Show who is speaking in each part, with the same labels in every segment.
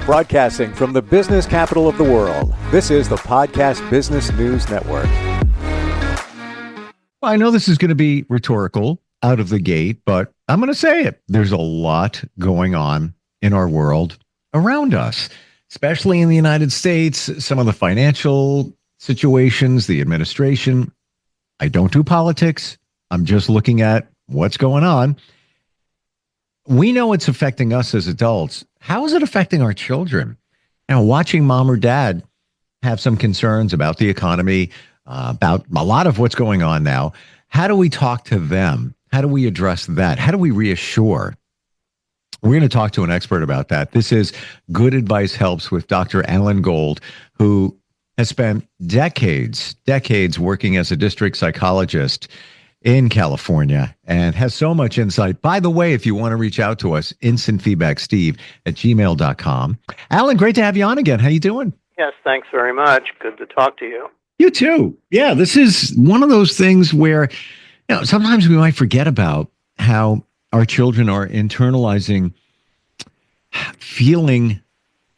Speaker 1: Broadcasting from the business capital of the world, this is the Podcast Business News Network.
Speaker 2: Well, I know this is going to be rhetorical out of the gate, but I'm going to say it. There's a lot going on in our world around us, especially in the United States. Some of the financial situations, the administration. I don't do politics. I'm just looking at what's going on. We know it's affecting us as adults. How is it affecting our children? Now, watching mom or dad have some concerns about the economy, about a lot of what's going on now. How do we talk to them? How do we address that? How do we reassure? We're going to talk to an expert about that. This is Good Advice Helps with Dr. Allan Gold, who has spent decades working as a district psychologist in California and has so much insight. By the way, if you want to reach out to us, instantfeedbacksteve@gmail.com. Allan, great to have you on again. How you doing?
Speaker 3: Yes, thanks very much. Good to talk to you.
Speaker 2: You too. Yeah, this is one of those things where, sometimes we might forget about how our children are internalizing feeling.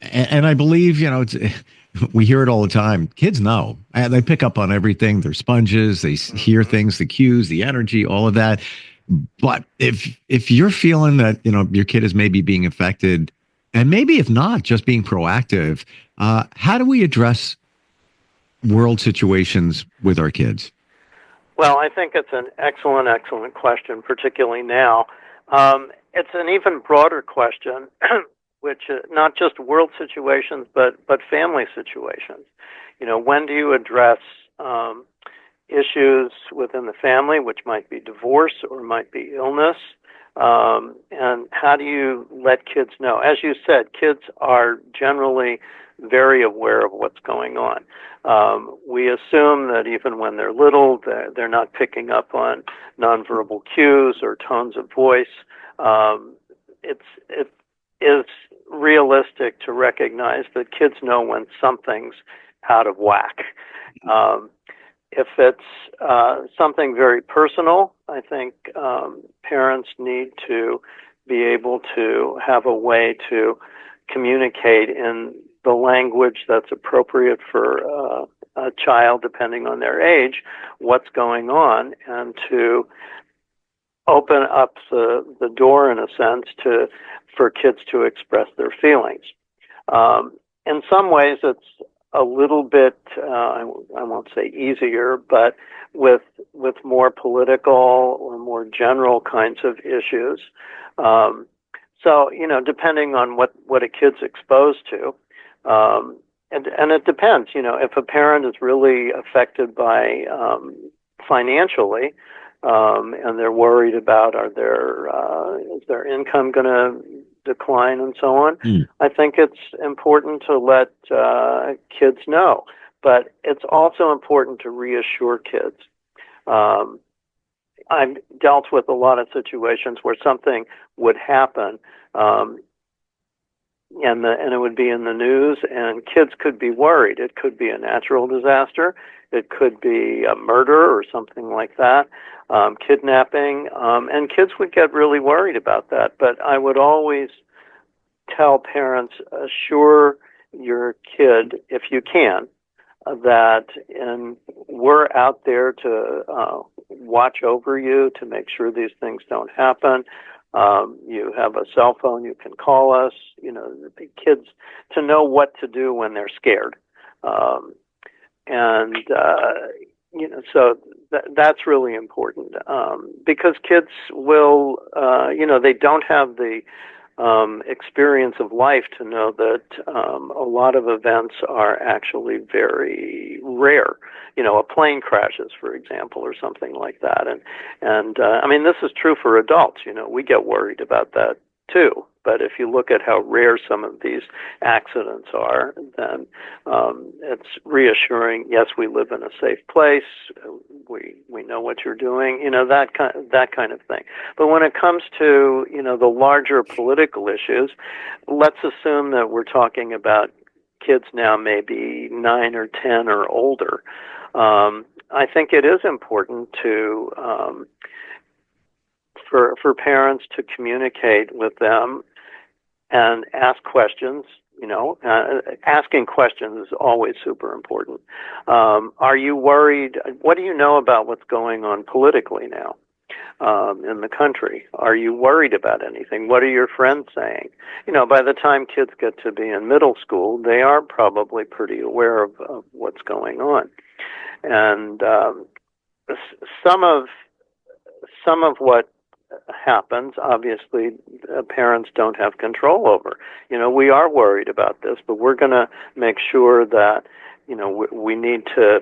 Speaker 2: And I believe, we hear it all the time. Kids know. They pick up on everything. They're sponges. They hear things, the cues, the energy, all of that. But if you're feeling that, your kid is maybe being affected, and maybe if not, just being proactive, how do we address world situations with our kids?
Speaker 3: Well, I think it's an excellent question, particularly now. It's an even broader question, which not just world situations, but family situations. When do you address issues within the family, which might be divorce or might be illness? And how do you let kids know? As you said, kids are generally very aware of what's going on. We assume that even when they're little, they're not picking up on nonverbal cues or tones of voice. It is realistic to recognize that kids know when something's out of whack. If it's something very personal, I think parents need to be able to have a way to communicate in the language that's appropriate for a child, depending on their age, what's going on, and to open up the door, in a sense, for kids to express their feelings. In some ways, it's a little bit, I won't say easier, but with more political or more general kinds of issues. So, depending on what a kid's exposed to, and it depends, if a parent is really affected by financially, and they're worried about is their income going to decline and so on, I think it's important to let kids know. But it's also important to reassure kids. I've dealt with a lot of situations where something would happen, and it would be in the news, and kids could be worried. It could be a natural disaster. It could be a murder or something like that, kidnapping, and kids would get really worried about that. But I would always tell parents, assure your kid, if you can, that we're out there to watch over you, to make sure these things don't happen. You have a cell phone, you can call us, the kids to know what to do when they're scared. So that's really important, because kids will, they don't have the experience of life to know that a lot of events are actually very rare. A plane crashes, for example, or something like that. And I mean, this is true for adults. We get worried about that too. But if you look at how rare some of these accidents are, then it's reassuring. Yes, we live in a safe place. We know what you're doing. That kind of thing. But when it comes to the larger political issues, let's assume that we're talking about kids now maybe 9 or 10 or older. I think it is important to for parents to communicate with them and ask questions, Asking questions is always super important. Are you worried? What do you know about what's going on politically now in the country? Are you worried about anything? What are your friends saying? By the time kids get to be in middle school, they are probably pretty aware of what's going on. And some of what happens, obviously, parents don't have control over. We are worried about this, but we're going to make sure that, we need to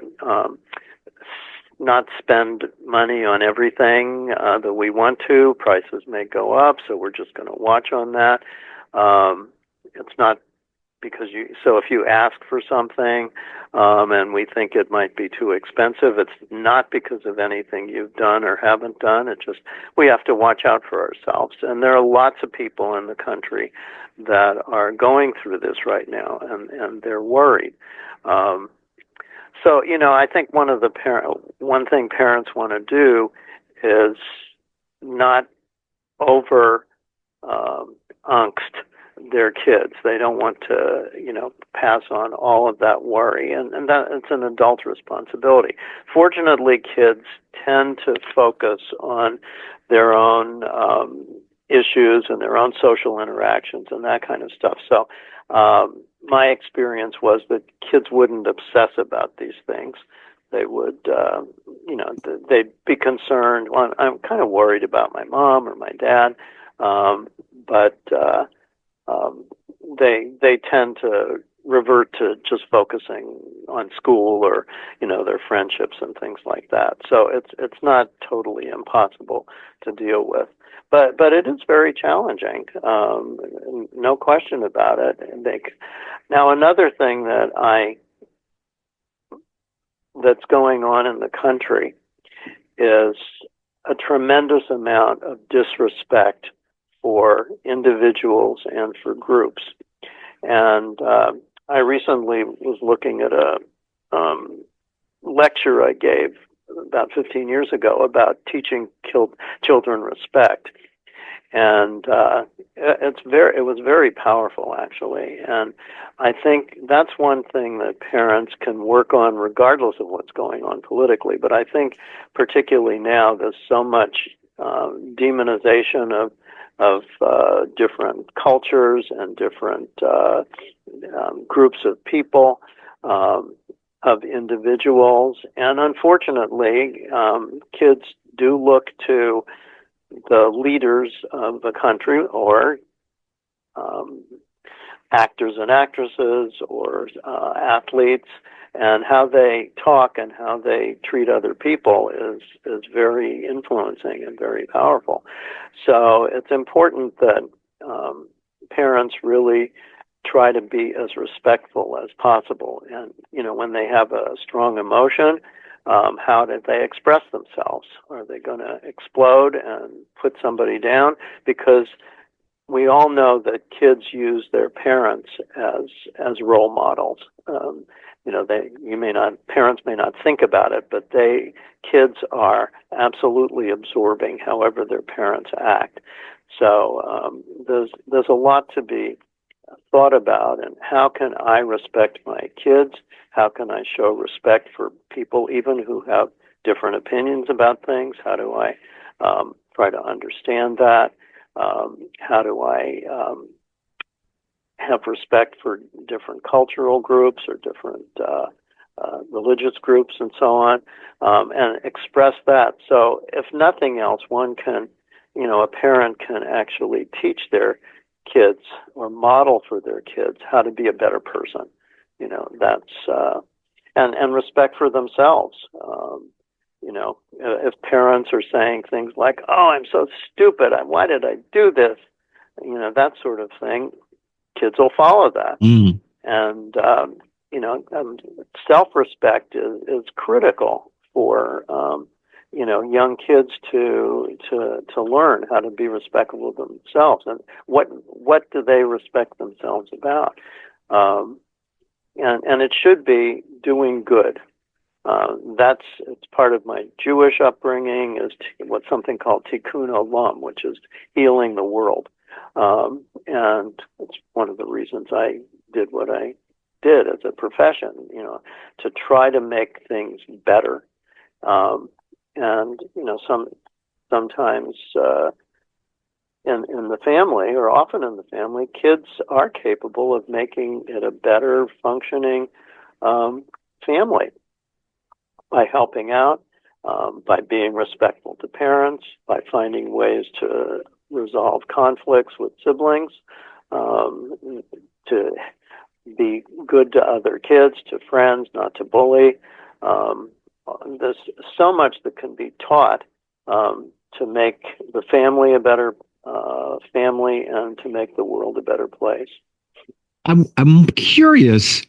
Speaker 3: not spend money on everything that we want to. Prices may go up, so we're just going to watch on that. It's not because so if you ask for something and we think it might be too expensive, it's not because of anything you've done or haven't done. It's just we have to watch out for ourselves. And there are lots of people in the country that are going through this right now, and they're worried. So, I think one thing parents want to do is not over angst their kids. They don't want to, pass on all of that worry, and that it's an adult responsibility. Fortunately, kids tend to focus on their own issues and their own social interactions and that kind of stuff. So my experience was that kids wouldn't obsess about these things. They would, they'd be concerned. Well, I'm kind of worried about my mom or my dad, but they tend to revert to just focusing on school or their friendships and things like that. So it's not totally impossible to deal with, but it is very challenging, no question about it. Now another thing that's going on in the country is a tremendous amount of disrespect for individuals and for groups. And I recently was looking at a lecture I gave about 15 years ago about teaching children respect. And it was very powerful, actually. And I think that's one thing that parents can work on regardless of what's going on politically. But I think particularly now there's so much demonization of different cultures and different groups of people, of individuals. And unfortunately, kids do look to the leaders of the country or actors and actresses or athletes, and how they talk and how they treat other people is very influencing and very powerful. So it's important that parents really try to be as respectful as possible. And, when they have a strong emotion, how did they express themselves? Are they going to explode and put somebody down? Because we all know that kids use their parents as role models. Parents may not think about it, but kids are absolutely absorbing however their parents act. So there's a lot to be thought about, and how can I respect my kids? How can I show respect for people even who have different opinions about things? How do I try to understand that? How do I have respect for different cultural groups or different religious groups and so on, and express that? So if nothing else, one can, a parent can actually teach their kids or model for their kids how to be a better person. That's and respect for themselves. If parents are saying things like, "Oh, I'm so stupid. Why did I do this?" That sort of thing, kids will follow that.
Speaker 2: Mm.
Speaker 3: And self-respect is critical for young kids to learn how to be respectful of themselves, and what do they respect themselves about, and it should be doing good. It's part of my Jewish upbringing is what's something called tikkun olam, which is healing the world, and it's one of the reasons I did what I did as a profession, to try to make things better. And sometimes in the family, or often in the family, kids are capable of making it a better functioning family by helping out, by being respectful to parents, by finding ways to resolve conflicts with siblings, to be good to other kids, to friends, not to bully. There's so much that can be taught to make the family a better family and to make the world a better place.
Speaker 2: I'm curious,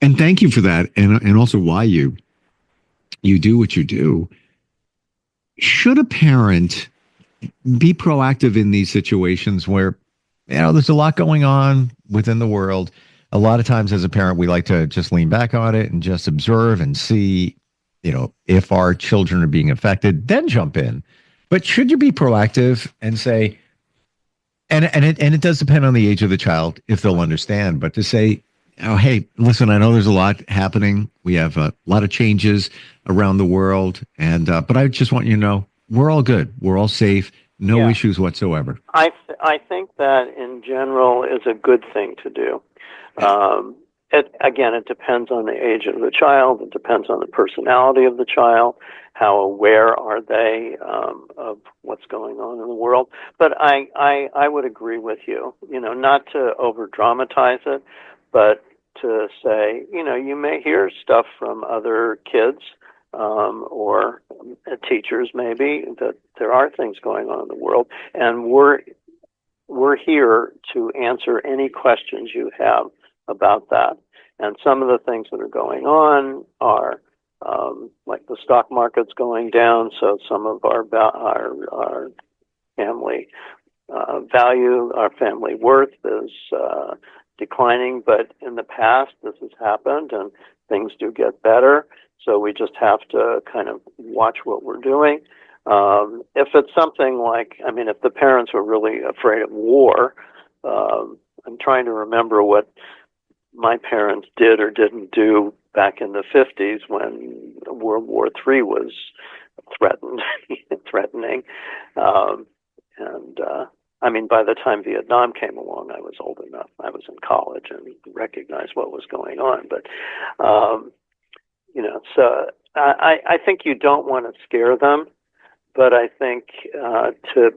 Speaker 2: and thank you for that, and also why you do what you do. Should a parent be proactive in these situations where, there's a lot going on within the world? A lot of times as a parent, we like to just lean back on it and just observe and see, if our children are being affected, then jump in. But should you be proactive and say, and it does depend on the age of the child, if they'll understand, but to say, oh, hey, listen, I know there's a lot happening. We have a lot of changes around the world. And but I just want you to know, we're all good. We're all safe. No issues whatsoever.
Speaker 3: I think that in general is a good thing to do. It depends on the age of the child. It depends on the personality of the child. How aware are they of what's going on in the world? But I would agree with you, not to over dramatize it, but to say, you may hear stuff from other kids or teachers maybe that there are things going on in the world, and we're here to answer any questions you have about that. And some of the things that are going on are like the stock market's going down, so some of our family value, our family worth is declining. But in the past, this has happened, and things do get better. So we just have to kind of watch what we're doing. If it's something like, if the parents were really afraid of war, I'm trying to remember what my parents did or didn't do back in the 50s when World War III was threatening. By the time Vietnam came along, I was old enough. I was in college and recognized what was going on. But, so I think you don't want to scare them, but I think to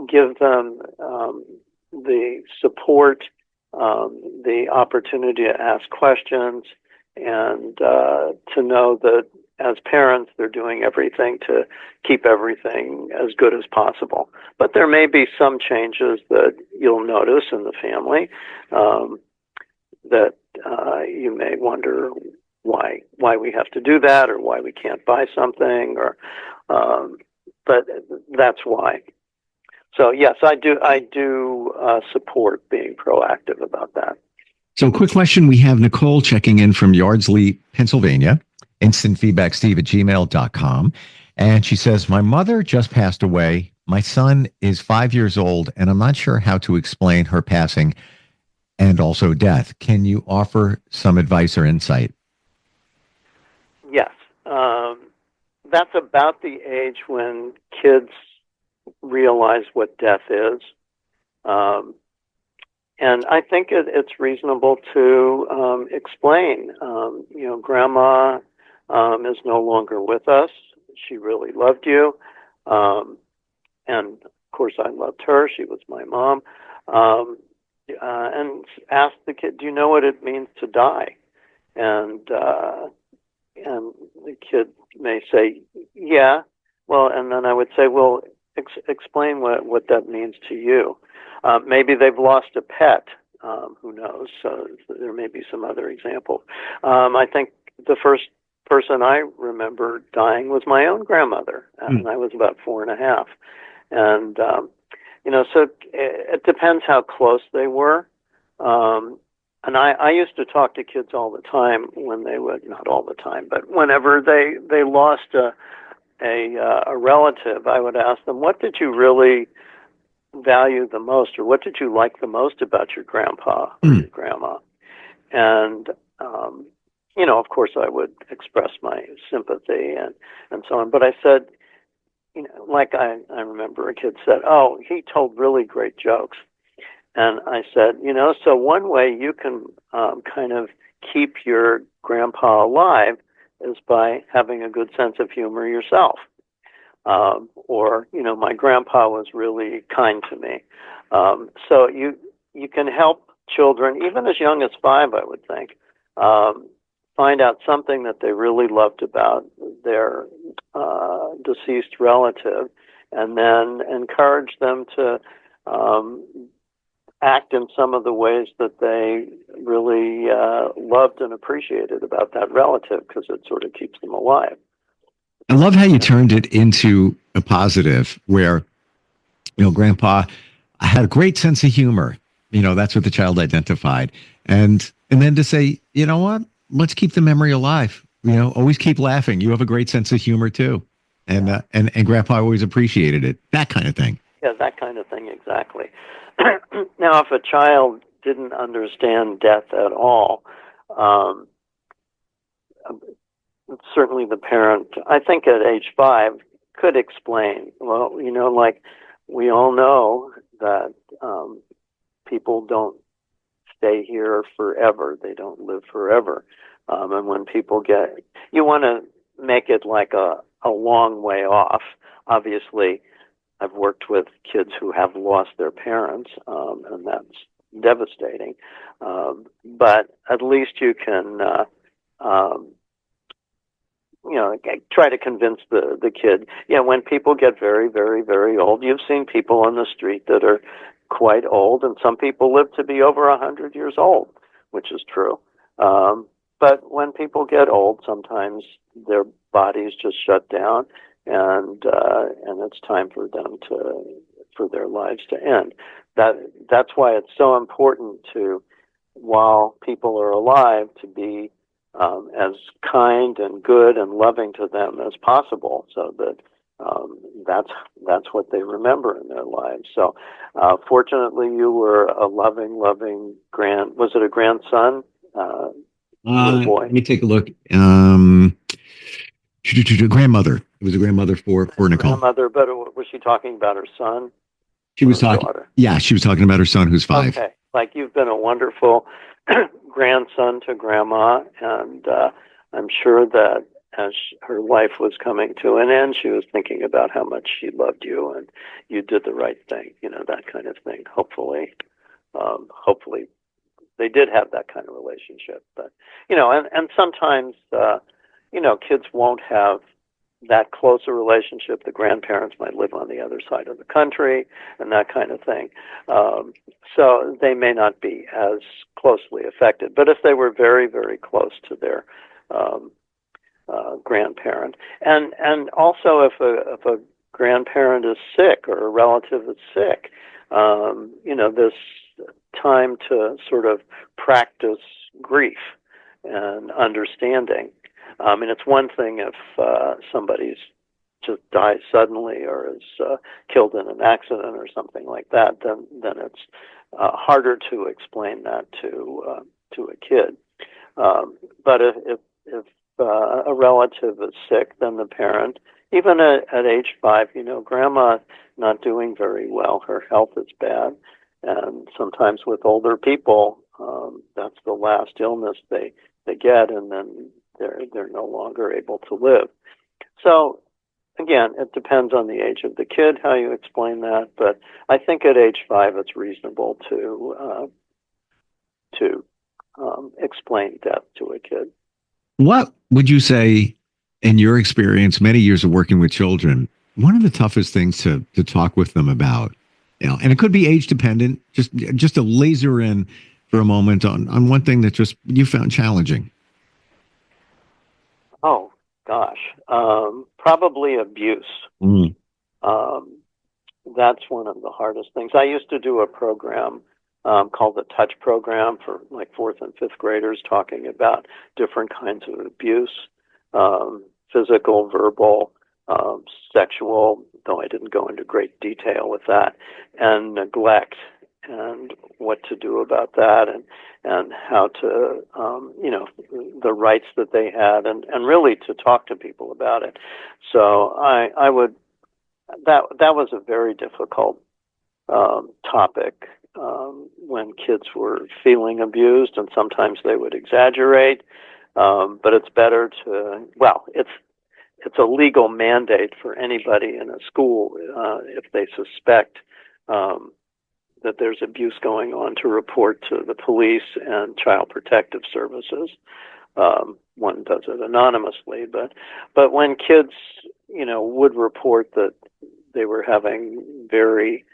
Speaker 3: give them the support, the opportunity to ask questions, and to know that as parents, they're doing everything to keep everything as good as possible. But there may be some changes that you'll notice in the family that you may wonder why we have to do that, or why we can't buy something, or but that's why. So yes, I do support being proactive about that.
Speaker 2: So quick question. We have Nicole checking in from Yardsley, Pennsylvania, instantfeedbacksteve@gmail.com. And she says, my mother just passed away. My son is 5 years old, and I'm not sure how to explain her passing and also death. Can you offer some advice or insight?
Speaker 3: Yes. That's about the age when kids realize what death is. And I think it's reasonable to explain, Grandma is no longer with us. She really loved you. And of course I loved her. She was my mom. And ask the kid, do you know what it means to die? And the kid may say, yeah. Well, and then I would say, well, explain what that means to you. Maybe they've lost a pet. Who knows? So there may be some other examples. I think the first person I remember dying was my own grandmother, and I was about 4.5. And, so it depends how close they were. And I used to talk to kids all the time when they would, not all the time, but whenever they lost a relative, I would ask them, what did you really value the most, or what did you like the most about your grandpa or your grandma? And of course, I would express my sympathy and so on. But I said, like I remember a kid said, "Oh, he told really great jokes." And I said, so one way you can kind of keep your grandpa alive is by having a good sense of humor yourself. Or, my grandpa was really kind to me. So you can help children, even as young as 5, I would think, find out something that they really loved about their deceased relative, and then encourage them to act in some of the ways that they really loved and appreciated about that relative, because it sort of keeps them alive.
Speaker 2: I love how you turned it into a positive where, Grandpa had a great sense of humor. That's what the child identified. And then to say, you know what, let's keep the memory alive. Always keep laughing. You have a great sense of humor too. And, and Grandpa always appreciated it. That kind of thing.
Speaker 3: Yeah, that kind of thing. Exactly. Now, if a child didn't understand death at all, certainly the parent, I think at age 5, could explain, well, like we all know that people don't stay here forever. They don't live forever. And when people you want to make it like a long way off. Obviously, I've worked with kids who have lost their parents, and that's devastating. But at least you can, try to convince the kid. When people get very, very, very old, you've seen people on the street that are quite old, and some people live to be over 100 years old, which is true. But when people get old, sometimes their bodies just shut down, and it's time for them for their lives to end. That's why it's so important to, while people are alive, to be as kind and good and loving to them as possible, so that that's what they remember in their lives. So, fortunately, you were a loving was it a grandson? Little boy.
Speaker 2: Let me take a look. Grandmother. It was a grandmother for Nicole.
Speaker 3: Grandmother, but was she talking about her son?
Speaker 2: She was talking.
Speaker 3: Daughter?
Speaker 2: Yeah, she was talking about her son, who's 5.
Speaker 3: Okay, like you've been a wonderful grandson to Grandma, and I'm sure that as her life was coming to an end, she was thinking about how much she loved you, and you did the right thing. That kind of thing. Hopefully they did have that kind of relationship. But and sometimes kids won't have that close a relationship. The grandparents might live on the other side of the country and that kind of thing. So they may not be as closely affected. But if they were very, very close to their grandparent, and also if a grandparent is sick or a relative is sick, this time to sort of practice grief and understanding. It's one thing if somebody's just dies suddenly or is killed in an accident or something like that, then it's harder to explain that to a kid. But if a relative is sick, then the parent, even at age 5, Grandma not doing very well, her health is bad, and sometimes with older people, that's the last illness they get, and then they're no longer able to live. So again, it depends on the age of the kid how you explain that, but I think at age 5 it's reasonable to explain death to a kid.
Speaker 2: What would you say, in your experience, many years of working with children, one of the toughest things to talk with them about? And it could be age dependent. Just to laser in for a moment on one thing that just you found challenging.
Speaker 3: Oh gosh, probably abuse. That's one of the hardest things. I used to do a program called the Touch Program for like 4th and 5th graders, talking about different kinds of abuse, physical, verbal, sexual, though I didn't go into great detail with that, and neglect. and what to do about that, and how to, the rights that they had, and really to talk to people about it. So I would, that was a very difficult topic when kids were feeling abused, and sometimes they would exaggerate. But it's better to, it's a legal mandate for anybody in a school if they suspect that there's abuse going on to report to the police and Child Protective Services. One does it anonymously, but when kids, would report that they were having very,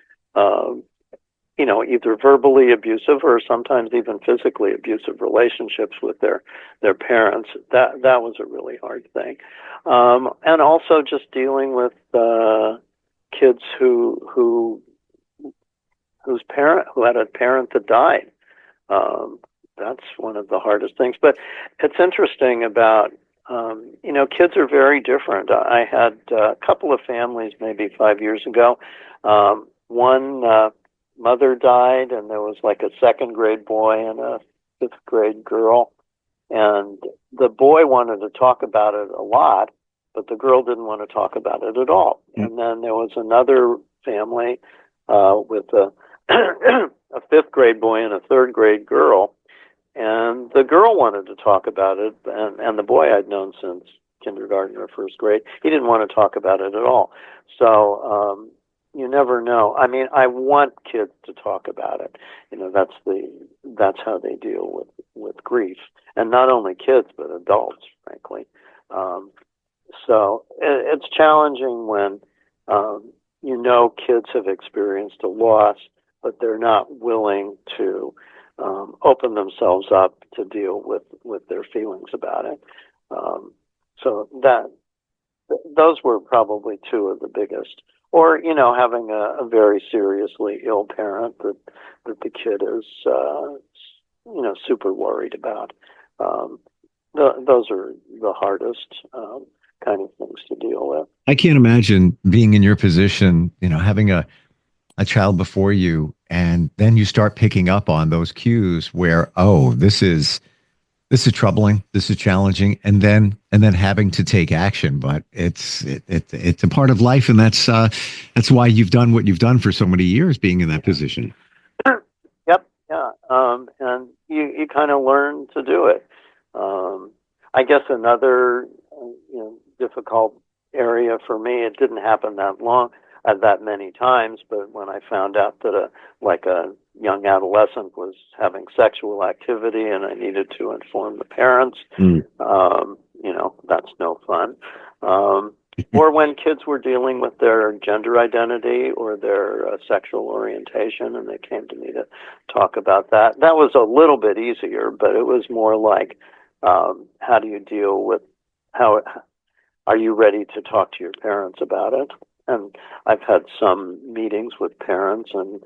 Speaker 3: either verbally abusive or sometimes even physically abusive relationships with their parents, that was a really hard thing. And also just dealing with kids who had a parent that died. That's one of the hardest things. But it's interesting about, kids are very different. I had a couple of families maybe 5 years ago. One mother died, and there was like a second grade boy and a fifth grade girl. And the boy wanted to talk about it a lot, but the girl didn't want to talk about it at all. And then there was another family with a fifth grade boy and a third grade girl. And the girl wanted to talk about it, and the boy I'd known since kindergarten or first grade, he didn't want to talk about it at all. So you never know. I mean, I want kids to talk about it. That's how they deal with grief, and not only kids but adults, frankly. So it's challenging when kids have experienced a loss, but they're not willing to open themselves up to deal with their feelings about it. So those were probably two of the biggest. Or, having a very seriously ill parent that the kid is, super worried about. Those are the hardest kind of things to deal with.
Speaker 2: I can't imagine being in your position, having a child before you, and then you start picking up on those cues where, this is troubling, this is challenging, and then having to take action. But it's a part of life, and that's why you've done what you've done for so many years, being in that position.
Speaker 3: Yep, yeah, and you kind of learn to do it. I guess another difficult area for me, it didn't happen that many times, but when I found out that a young adolescent was having sexual activity and I needed to inform the parents, that's no fun. Or when kids were dealing with their gender identity or their sexual orientation and they came to me to talk about that, that was a little bit easier, but it was more like, how do you deal with are you ready to talk to your parents about it? And I've had some meetings with parents and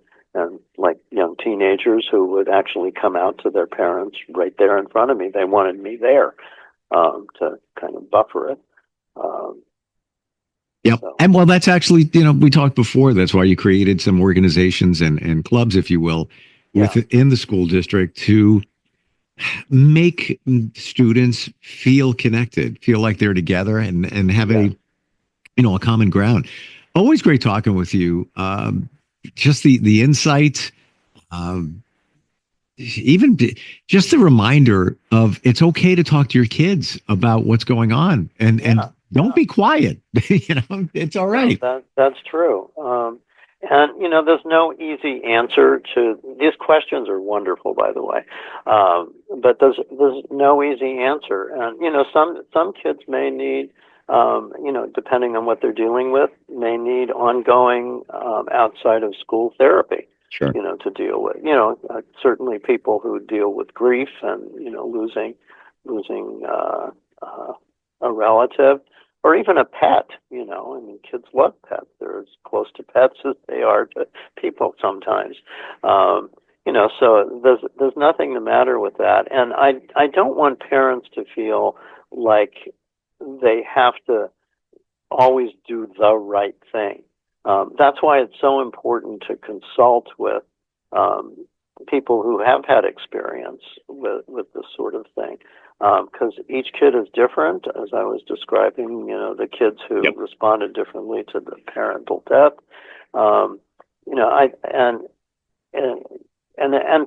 Speaker 3: like young teenagers who would actually come out to their parents right there in front of me. They wanted me there to kind of buffer it.
Speaker 2: Yep. So. And that's actually, we talked before, that's why you created some organizations and clubs, if you will, within the school district to make students feel connected, feel like they're together and have a common ground. Always great talking with you. Just the insight, even just the reminder of it's okay to talk to your kids about what's going on and don't be quiet. It's all right.
Speaker 3: No, that's true. And, there's no easy answer to these questions are wonderful, by the way. But there's no easy answer. And, some kids may need, depending on what they're dealing with, may need ongoing outside of school therapy,
Speaker 2: sure.
Speaker 3: To deal with. Certainly people who deal with grief and, losing a relative. Or even a pet, kids love pets. They're as close to pets as they are to people sometimes. So there's nothing the matter with that. And I don't want parents to feel like they have to always do the right thing. That's why it's so important to consult with people who have had experience with this sort of thing, because each kid is different. As I was describing, the kids who responded differently to the parental death. And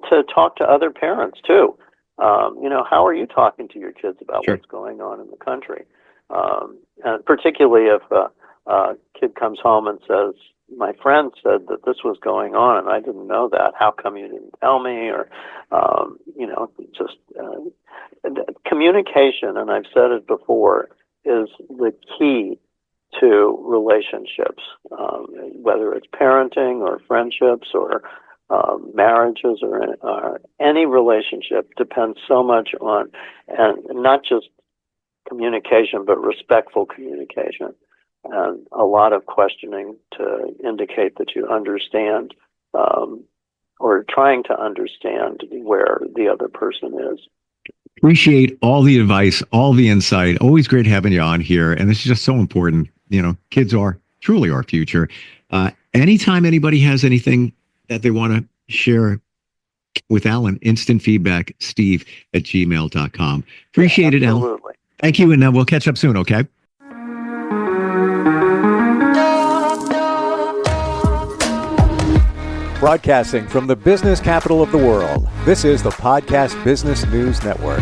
Speaker 3: to talk to other parents too. How are you talking to your kids about what's going on in the country? And particularly if a kid comes home and says, my friend said that this was going on and I didn't know that. How come you didn't tell me? Or, communication, and I've said it before, is the key to relationships, whether it's parenting or friendships or marriages or any relationship depends so much on, and not just communication, but respectful communication. And a lot of questioning to indicate that you understand or trying to understand where the other person is.
Speaker 2: Appreciate all the advice, all the insight. Always great having you on here. And this is just so important. Kids are truly our future. Anytime anybody has anything that they want to share with Allan, instant feedback, steve@gmail.com. Appreciate it, Allan.
Speaker 3: Absolutely.
Speaker 2: Thank you. And we'll catch up soon, okay?
Speaker 1: Broadcasting from the business capital of the world, this is the Podcast Business News Network.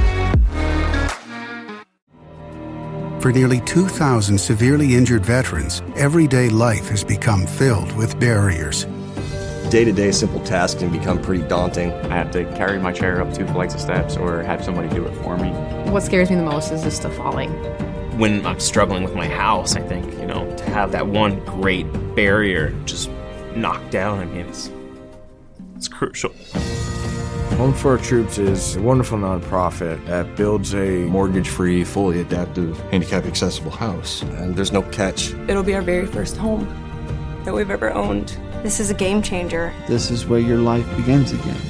Speaker 4: For nearly 2,000 severely injured veterans, everyday life has become filled with barriers.
Speaker 5: Day-to-day simple tasks can become pretty daunting.
Speaker 6: I have to carry my chair up 2 flights of steps or have somebody do it for me.
Speaker 7: What scares me the most is just the falling.
Speaker 8: When I'm struggling with my house, I think, to have that one great barrier just knocked down, it's crucial.
Speaker 9: Home for Our Troops is a wonderful nonprofit that builds a mortgage-free, fully adaptive, handicap-accessible house.
Speaker 5: And there's no catch.
Speaker 10: It'll be our very first home that we've ever owned.
Speaker 11: This is a game changer.
Speaker 12: This is where your life begins again.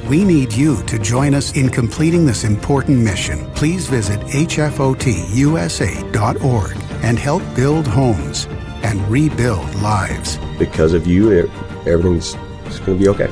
Speaker 4: We need you to join us in completing this important mission. Please visit hfotusa.org and help build homes and rebuild lives.
Speaker 5: Because of you, everything's going to be okay.